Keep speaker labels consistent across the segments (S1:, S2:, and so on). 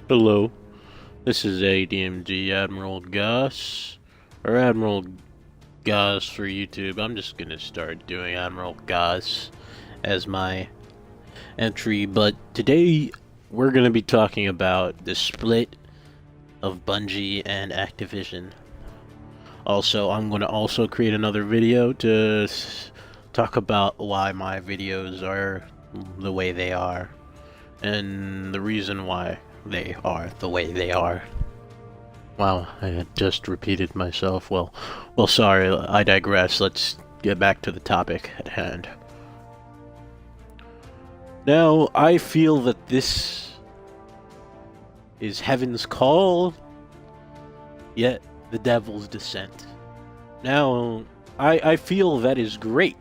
S1: Hello, this is ADMG Admiral Gus, or Admiral Gus for YouTube. I'm just gonna start doing Admiral Gus as my entry, but today we're gonna be talking about the split of Bungie and Activision. Also, I'm gonna also create another video to talk about why my videos are the way they are, and the reason why they are the way they are. Wow, I had just repeated myself. Well, sorry, I digress. Let's get back to the topic at hand. Now, I feel that this is heaven's call, yet the devil's descent. Now, I feel that is great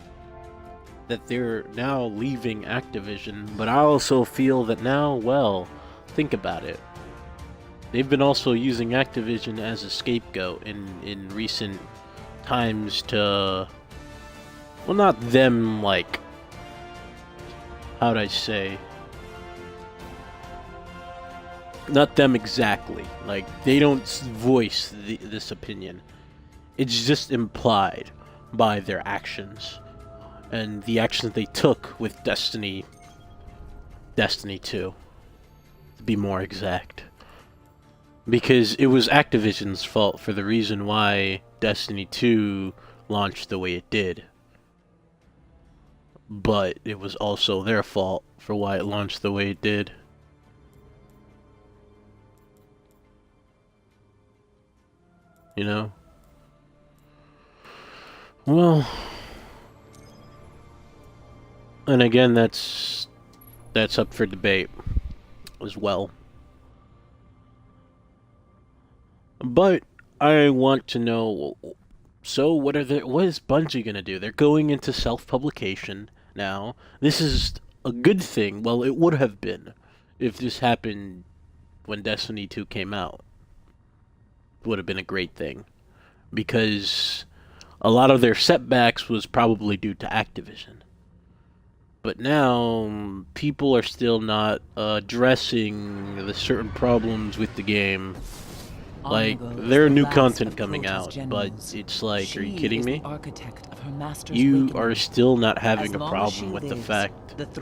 S1: that they're now leaving Activision, but I also feel that now, well, think about it. They've been also using Activision as a scapegoat in recent times to, well, not them, like, how'd I say? Not them exactly. Like, they don't voice this opinion. It's just implied by their actions. And the actions they took with Destiny 2. To be more exact. Because it was Activision's fault for the reason why Destiny 2 launched the way it did. But it was also their fault for why it launched the way it did. You know? Well, and again, that's up for debate as well. But I want to know, so what is Bungie gonna do? They're going into self-publication now. This is a good thing. Well, it would have been if this happened when Destiny 2 came out. It would have been a great thing, because a lot of their setbacks was probably due to Activision. But now, people are still not addressing the certain problems with the game. Like, there are new content coming out, but it's like, are you kidding me? You are still not having a problem with the fact that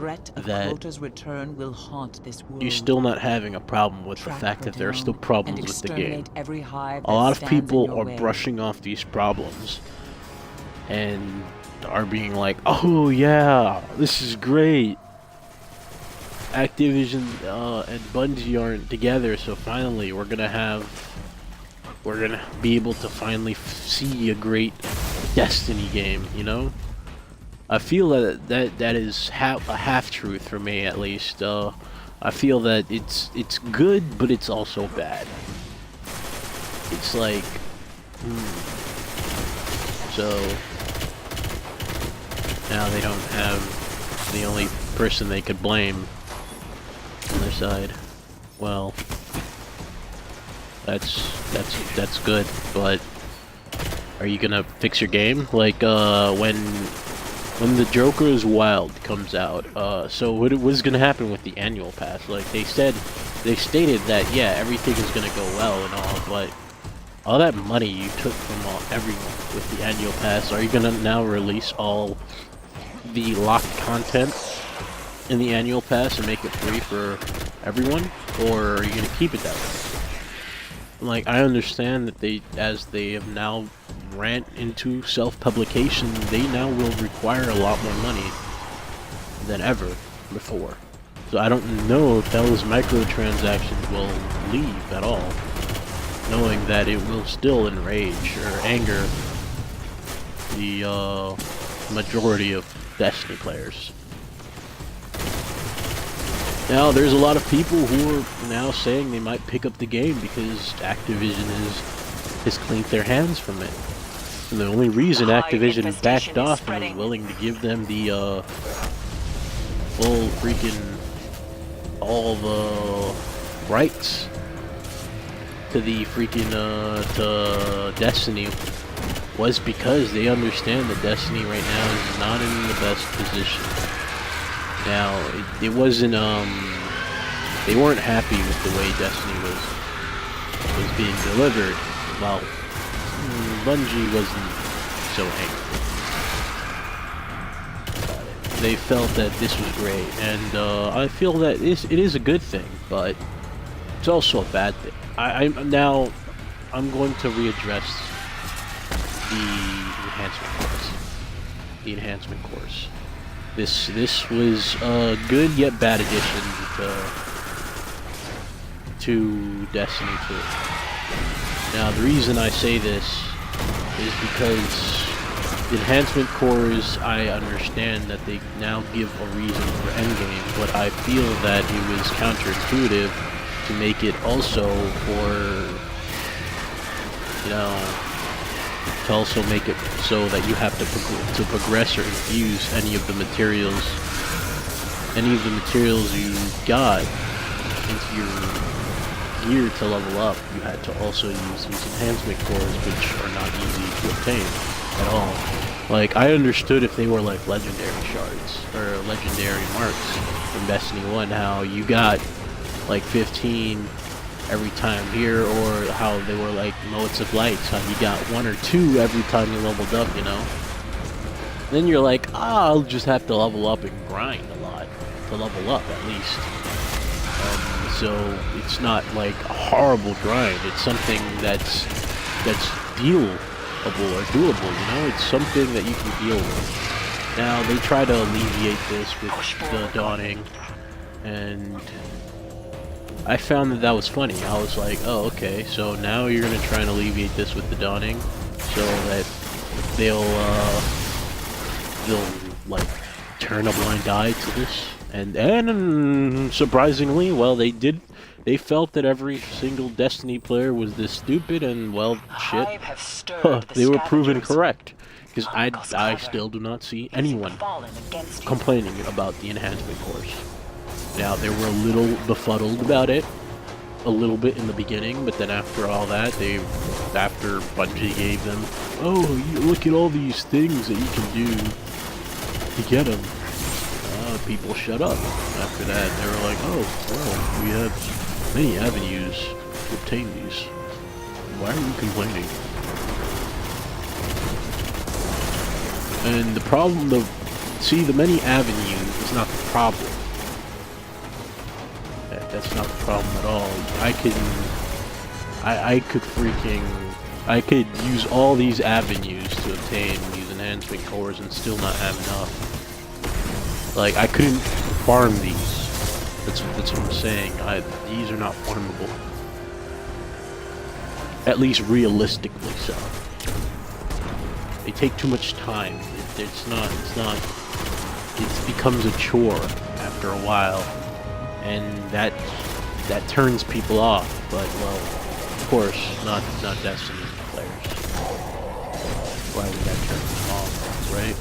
S1: you're still not having a problem with the fact that there are still problems with the game. A lot of people are brushing off these problems and are being like, oh yeah, this is great. Activision and Bungie aren't together, so finally we're gonna be able to finally see a great Destiny game, you know? I feel that is a half-truth for me, at least. I feel that it's good, but it's also bad. It's like, so now they don't have the only person they could blame on their side. Well, that's good, but are you gonna fix your game? Like, when the Joker's Wild comes out, so what was gonna happen with the annual pass? Like, they stated that, yeah, everything is gonna go well and all, but all that money you took from everyone with the annual pass, are you gonna now release all the locked content in the annual pass and make it free for everyone, or are you gonna keep it that way? Like, I understand that as they have now ran into self-publication, they now will require a lot more money than ever before. So I don't know if those microtransactions will leave at all, knowing that it will still enrage or anger the majority of Destiny players. Now, there's a lot of people who are now saying they might pick up the game because Activision has cleaned their hands from it. And the only reason Activision backed off and was willing to give them the full freaking all the rights to the freaking to Destiny was because they understand that Destiny right now is not in the best position. Now, it wasn't they weren't happy with the way Destiny was being delivered. Well, Bungie wasn't so angry. They felt that this was great, and I feel that it is a good thing, but it's also a bad thing. I'm going to readdress the enhancement course. The enhancement course. This was a good yet bad addition to Destiny 2. Now, the reason I say this is because the enhancement cores, I understand that they now give a reason for endgame, but I feel that it was counterintuitive to make it also for, to also make it so that you have to progress or infuse any of the materials you got into your gear to level up. You had to also use these enhancement cores, which are not easy to obtain at all. Like, I understood if they were like legendary shards or legendary marks from Destiny 1, how you got like 15 every time here, or how they were like motes of lights, how you got 1 or 2 every time you leveled up, Then you're like, I'll just have to level up and grind a lot to level up at least. So it's not like a horrible grind. It's something that's dealable or doable, It's something that you can deal with. Now, they try to alleviate this with the dawning, and I found that was funny. I was like, oh, okay, so now you're going to try and alleviate this with the dawning, so that they'll like, turn a blind eye to this. And surprisingly, well, they did. They felt that every single Destiny player was this stupid, and well, shit, they were proven correct. Because I still do not see anyone complaining about the enhancement course. Now, they were a little befuddled about it, a little bit in the beginning, but then after all that, after Bungie gave them, oh, look at all these things that you can do to get them. People shut up. After that, they were like, oh, well, we have many avenues to obtain these. Why are you complaining? And the problem, the many avenues is not the problem. That's not the problem at all. I could use all these avenues to obtain these enhancement cores and still not have enough. Like, I couldn't farm these. That's what I'm saying. These are not farmable. At least realistically so. They take too much time. It becomes a chore after a while. And that turns people off. But, well, of course, not Destiny players. Why would that turn them off, right?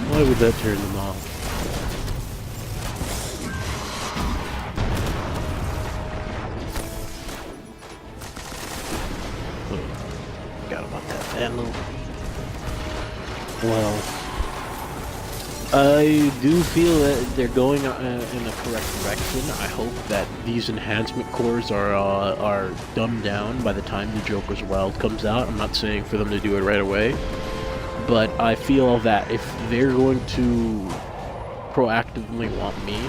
S1: Why would that turn them off? Forgot about that vandal. Well, I do feel that they're going in the correct direction. I hope that these enhancement cores are dumbed down by the time the Joker's Wild comes out. I'm not saying for them to do it right away. But I feel that if they're going to proactively want me,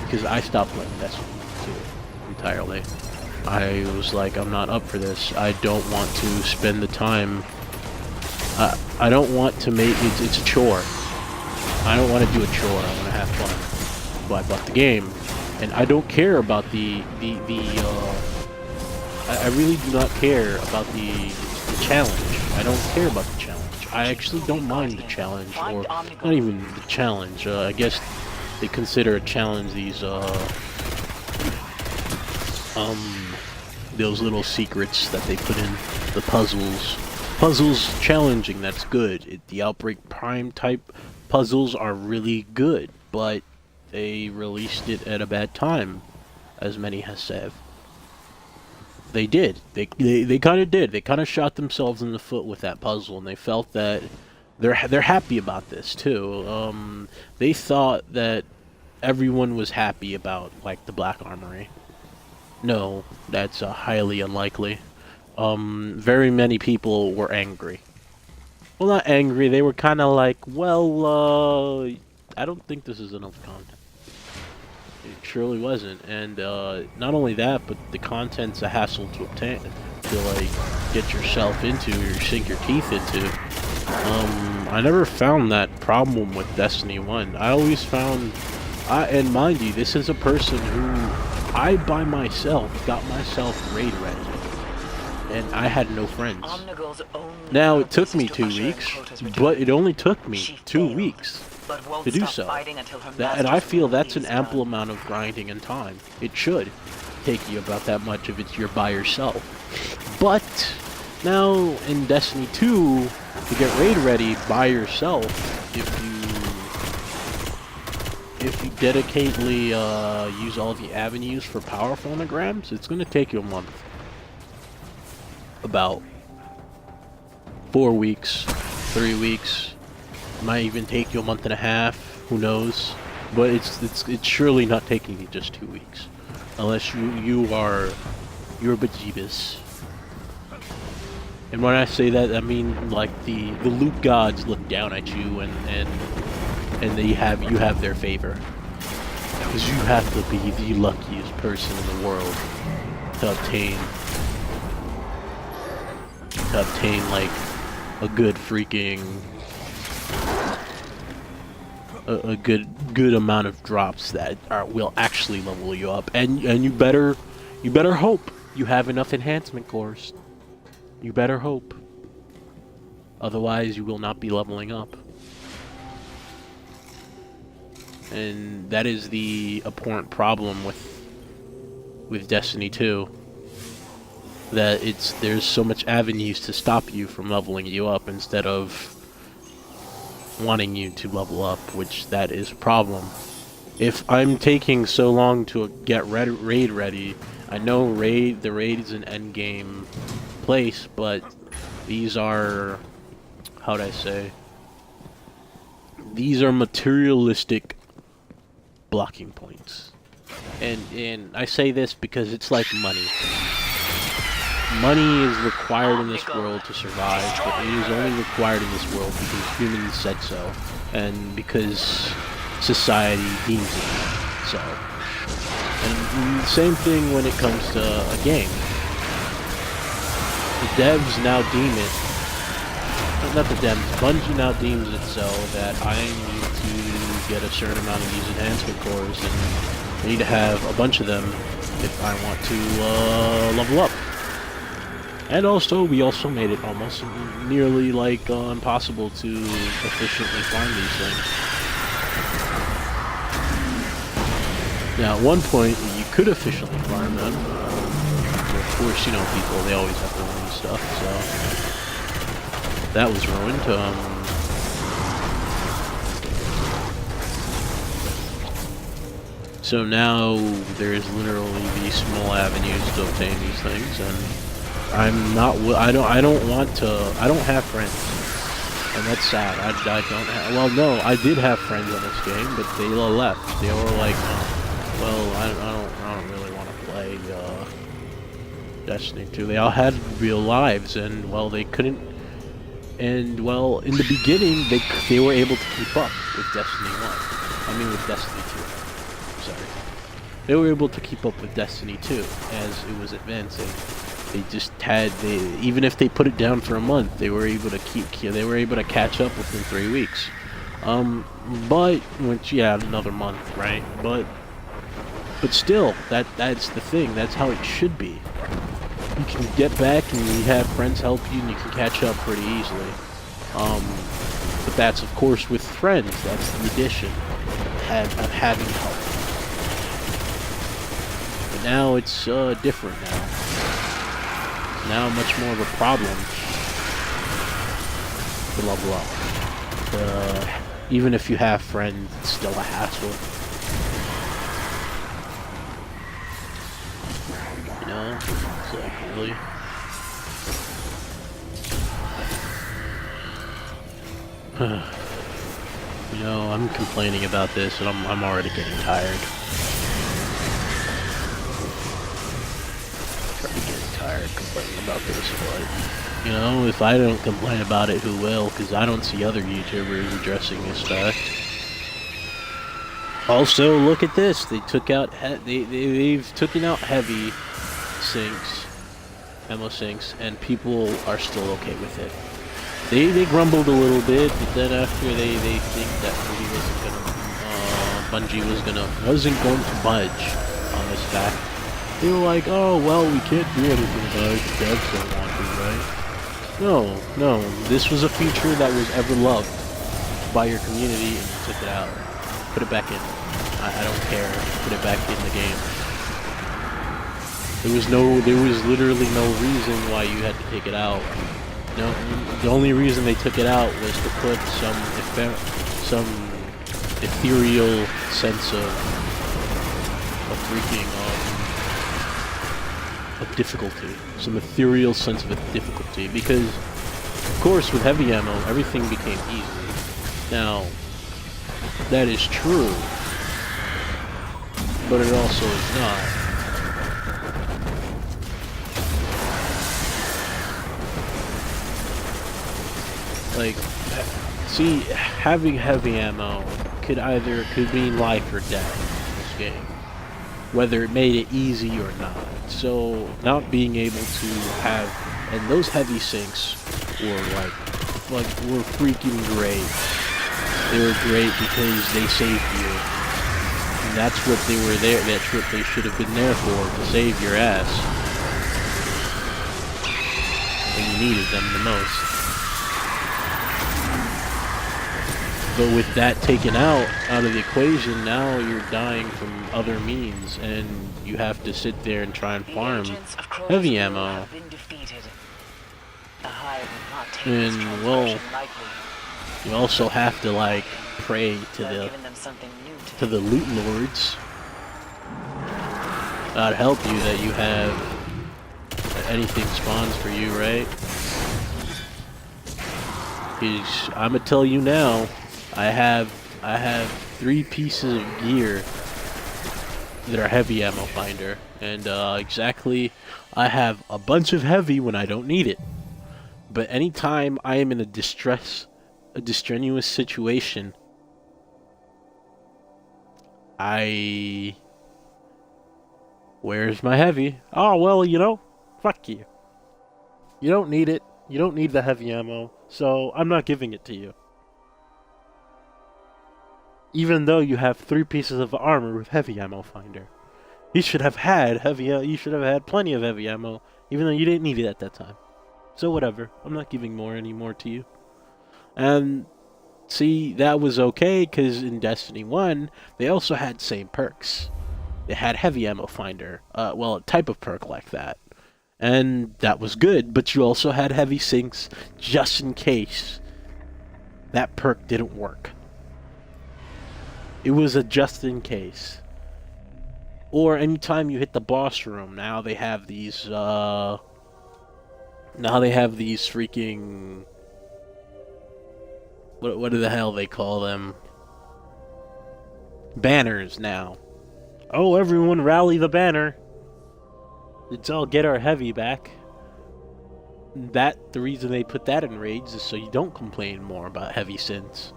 S1: because I stopped playing Destiny 2 entirely. I was like, I'm not up for this. I don't want to spend the time. I don't want to make it. It's a chore. I don't want to do a chore. I want to have fun. So I bought the game, and I don't care about I really do not care about the challenge. I don't care about the challenge. I actually don't mind the challenge, or not even the challenge. I guess they consider a challenge these those little secrets that they put in the puzzles. Puzzles challenging, that's good. The Outbreak Prime type puzzles are really good, but they released it at a bad time, as many has said. They did. They kind of did. They kind of shot themselves in the foot with that puzzle, and they felt that they're happy about this too. They thought that everyone was happy about like the Black Armory. No, that's highly unlikely. Very many people were angry. Well, not angry. They were kind of like, well, I don't think this is enough content. It surely wasn't, and not only that, but the content's a hassle to obtain, to like get yourself into, or sink your teeth into. I never found that problem with Destiny 1. I always found, and mind you, this is a person who I by myself got myself raid ready, and I had no friends. Now it took me 2 weeks, but it only took me 2 weeks to do so. And I feel that's an ample amount of grinding and time. It should take you about that much if you're by yourself. But now in Destiny 2, to get raid ready by yourself, if you dedicatedly use all the avenues for power phonograms, it's going to take you a month. About 4 weeks, 3 weeks. Might even take you a month and a half, who knows? But it's surely not taking you just 2 weeks, unless you're bejeebus. And when I say that, I mean like the loot gods look down at you and you have their favor, because you have to be the luckiest person in the world to obtain like a good freaking a good amount of drops that will actually level you up, and you better hope you have enough enhancement cores. You better hope, otherwise you will not be leveling up. And that is the abhorrent problem with Destiny 2, that there's so much avenues to stop you from leveling you up instead of wanting you to level up, which that is a problem. If I'm taking so long to get raid ready, I know the raid is an end game place, but these are, how'd I say, these are materialistic blocking points. And I say this because it's like money. Money is required in this world to survive, but it is only required in this world because humans said so, and because society deems it so. And the same thing when it comes to a game. The devs now deem it, not the devs, Bungie now deems it so that I need to get a certain amount of these enhancement cores, and I need to have a bunch of them if I want to level up. And also, we also made it almost nearly like impossible to efficiently farm these things. Now, at one point, you could efficiently farm them. Of course, you know, people, they always have to ruin stuff, so that was ruined. So now there's literally these small avenues to obtain these things, and I don't have friends, and that's sad. I don't have, well, no, I did have friends on this game, but they all left. They were like, well, I don't really want to play Destiny 2. They all had real lives, and well, they couldn't. And well, in the beginning, they were able to keep up with Destiny 1. I mean, with Destiny 2. Sorry, they were able to keep up with Destiny 2 as it was advancing. They just had, even if they put it down for a month, they were able to catch up within 3 weeks. But which, yeah, another month, right? But still, that's the thing. That's how it should be. You can get back and you have friends help you, and you can catch up pretty easily. But that's of course with friends. That's the addition of having help. But now it's different now. Now much more of a problem to level up. Even if you have friends, it's still a hassle. You know, it's like really. You know, I'm complaining about this, and I'm already getting tired. Already getting tired complaining about this, but you know, if I don't complain about it, who will? Because I don't see other YouTubers addressing this fact. Also, look at this. They took out they've taken out heavy sinks, ammo sinks, and people are still okay with it. They grumbled a little bit, but then after they think that Bungie wasn't going to budge on this fact. They were like, oh well, we can't do anything about it. The devs don't want to, right? No. This was a feature that was ever loved by your community, and you took it out. Put it back in. I don't care. Put it back in the game. There was literally no reason why you had to take it out. No, the only reason they took it out was to put some ethereal sense of freaking of difficulty, some ethereal sense of difficulty. Because, of course, with heavy ammo, everything became easy. Now, that is true, but it also is not. Like, see, having heavy ammo could mean life or death in this game, whether it made it easy or not. So, not being able to have, and those heavy sinks were were freaking great. They were great because they saved you, and that's what they were there. That's what they should have been there for, to save your ass when you needed them the most. But with that taken out of the equation, now you're dying from other means, and you have to sit there and try and farm heavy ammo. And, well, you also have to, like, pray to the loot lords. That'd help you that you have anything spawns for you, right? Because I'm gonna tell you now, I have 3 pieces of gear that are heavy ammo finder, and exactly, I have a bunch of heavy when I don't need it. But anytime I am in a distressed situation, where's my heavy? Oh, well, you know, fuck you. You don't need it. You don't need the heavy ammo, so I'm not giving it to you. Even though you have 3 pieces of armor with heavy ammo finder. You should have had plenty of heavy ammo, even though you didn't need it at that time. So whatever, I'm not giving any more to you. And see, that was okay, because in Destiny 1, they also had same perks. They had heavy ammo finder, well, a type of perk like that. And that was good, but you also had heavy sinks, just in case that perk didn't work. It was a just in case. Or anytime you hit the boss room, now they have these freaking, what the hell they call them? Banners now. Oh, everyone rally the banner. Let's all get our heavy back. The reason they put that in raids is so you don't complain more about heavy sins.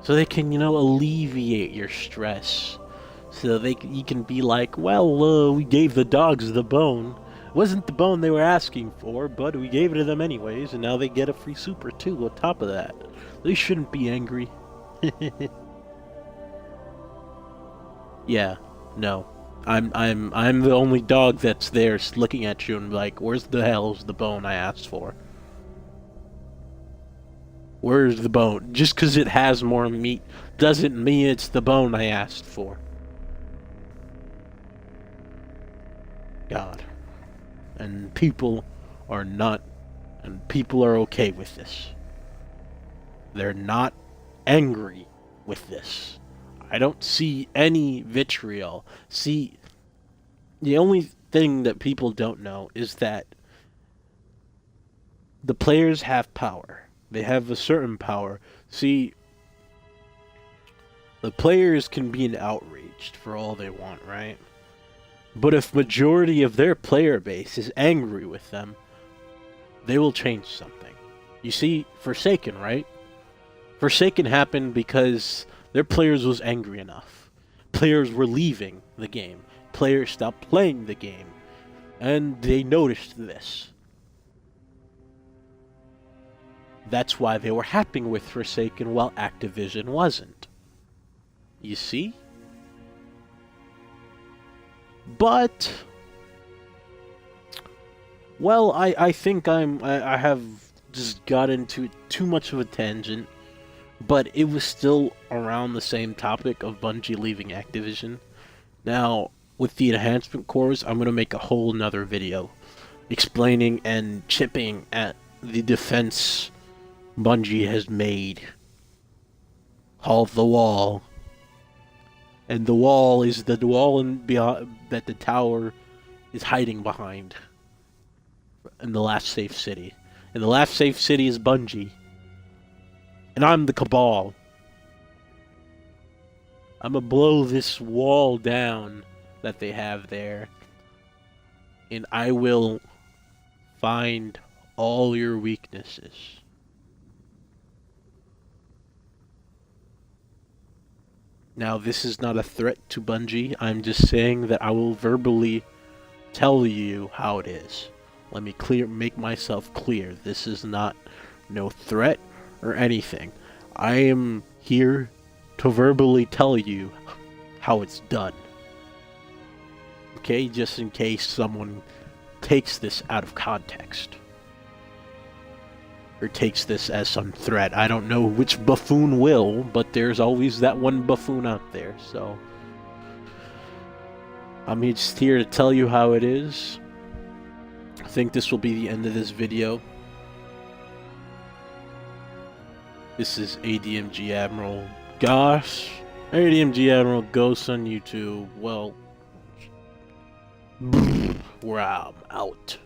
S1: So they can, you know, alleviate your stress. So you can be like, well, we gave the dogs the bone. It wasn't the bone they were asking for, but we gave it to them anyways, and now they get a free super too on top of that. They shouldn't be angry. Yeah, no. I'm the only dog that's there looking at you and like, where's the hell's the bone I asked for? Where's the bone? Just because it has more meat doesn't mean it's the bone I asked for. God. And people are okay with this. They're not angry with this. I don't see any vitriol. See, the only thing that people don't know is that the players have power. They have a certain power. See, the players can be outraged for all they want, right? But if majority of their player base is angry with them, they will change something. You see, Forsaken, right? Forsaken happened because their players was angry enough. Players were leaving the game. Players stopped playing the game. And they noticed this. That's why they were happy with Forsaken while Activision wasn't. You see? But, well, I think I have just got into too much of a tangent, but it was still around the same topic of Bungie leaving Activision. Now, with the enhancement cores, I'm going to make a whole nother video explaining and chipping at the defense Bungie has made of the wall. And the wall is the wall that the tower is hiding behind in the last safe city. And the last safe city is Bungie. And I'm the Cabal. I'm gonna blow this wall down that they have there. And I will find all your weaknesses. Now, this is not a threat to Bungie. I'm just saying that I will verbally tell you how it is. Let me make myself clear. This is not no threat or anything. I am here to verbally tell you how it's done. Okay, just in case someone takes this out of context. Or takes this as some threat. I don't know which buffoon will, but there's always that one buffoon out there, so I'm just here to tell you how it is. I think this will be the end of this video. This is ADMG Admiral. Gosh, ADMG Admiral Ghosts on YouTube. Well, we're out.